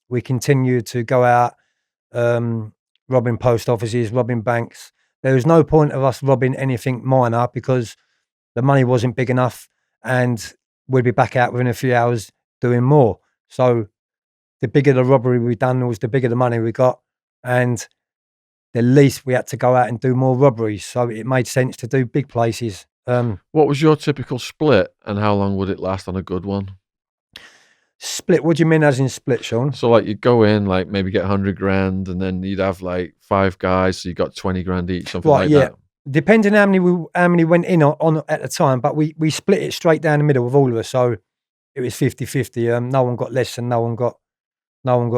We continued to go out, robbing post offices, robbing banks. There was no point of us robbing anything minor because the money wasn't big enough, and we'd be back out within a few hours doing more. So the bigger the robbery we done was the bigger the money we got, and the least we had to go out and do more robberies. So it made sense to do big places. What was your typical split, and how long would it last on a good one? Split? What do you mean as in split, Shaun? So like you'd go in, like maybe get 100 grand, and then you'd have like 5 guys, so you got 20 grand each, something like that. Depending how many went in on at the time, but we split it straight down the middle with all of us. So it was 50-50. No one got less and no one got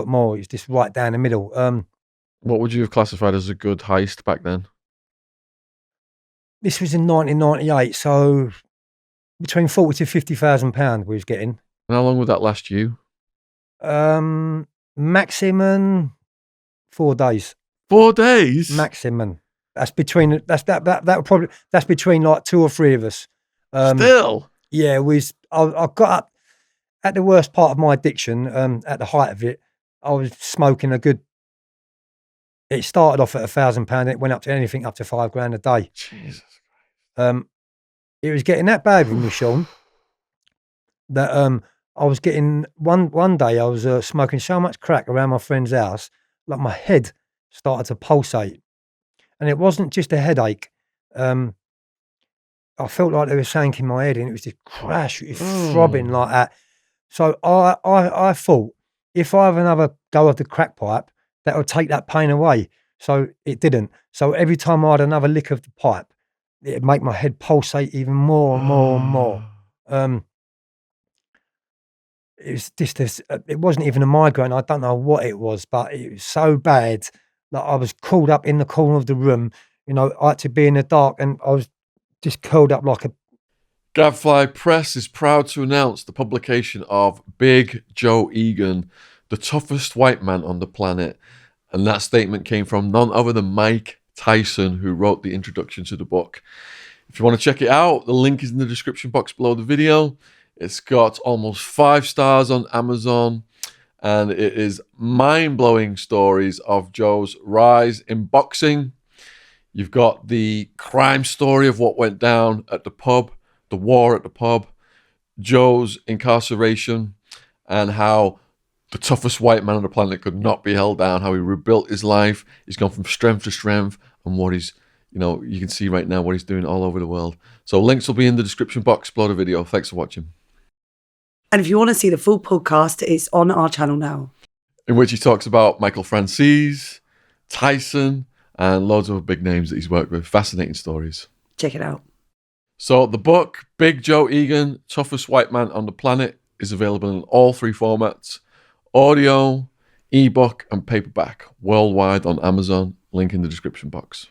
more. It was just right down the middle. What would you have classified as a good heist back then? This was in 1998, so between 40 to 50,000 pounds we was getting. And how long would that last you? Maximum 4 days. 4 days? Maximum. That's between that's between like 2 or 3 of us. Still? Yeah, I got up at the worst part of my addiction, at the height of it. I was smoking a good. It started off at £1,000. It went up to anything up to £5 a day. Jesus. It was getting that bad with me, Shaun, that I was getting one day I was smoking so much crack around my friend's house, like my head started to pulsate, and it wasn't just a headache. I felt like there was something in my head, and it was just crash, it was throbbing like that. So I thought if I have another go of the crack pipe, that would take that pain away. So it didn't. So every time I had another lick of the pipe, it'd make my head pulsate even more and more and more. It was just this. It wasn't even a migraine. I don't know what it was, but it was so bad that I was curled up in the corner of the room. You know, I had to be in the dark, and I was just curled up like a. Gadfly Press is proud to announce the publication of Big Joe Egan, the toughest white man on the planet. And that statement came from none other than Mike Tyson, who wrote the introduction to the book. If you want to check it out, the link is in the description box below the video. It's got almost 5 stars on Amazon, and it is mind-blowing stories of Joe's rise in boxing. You've got the crime story of what went down at the pub, the war at the pub, Joe's incarceration, and how the toughest white man on the planet could not be held down, how he rebuilt his life. He's gone from strength to strength, and what he's, you can see right now what he's doing all over the world. So links will be in the description box below the video. Thanks for watching. And if you want to see the full podcast, it's on our channel now. In which he talks about Michael Francis, Tyson, and loads of big names that he's worked with. Fascinating stories. Check it out. So the book, Big Joe Egan, Toughest White Man on the Planet, is available in all 3 formats: audio, ebook, and paperback, worldwide on Amazon. Link in the description box.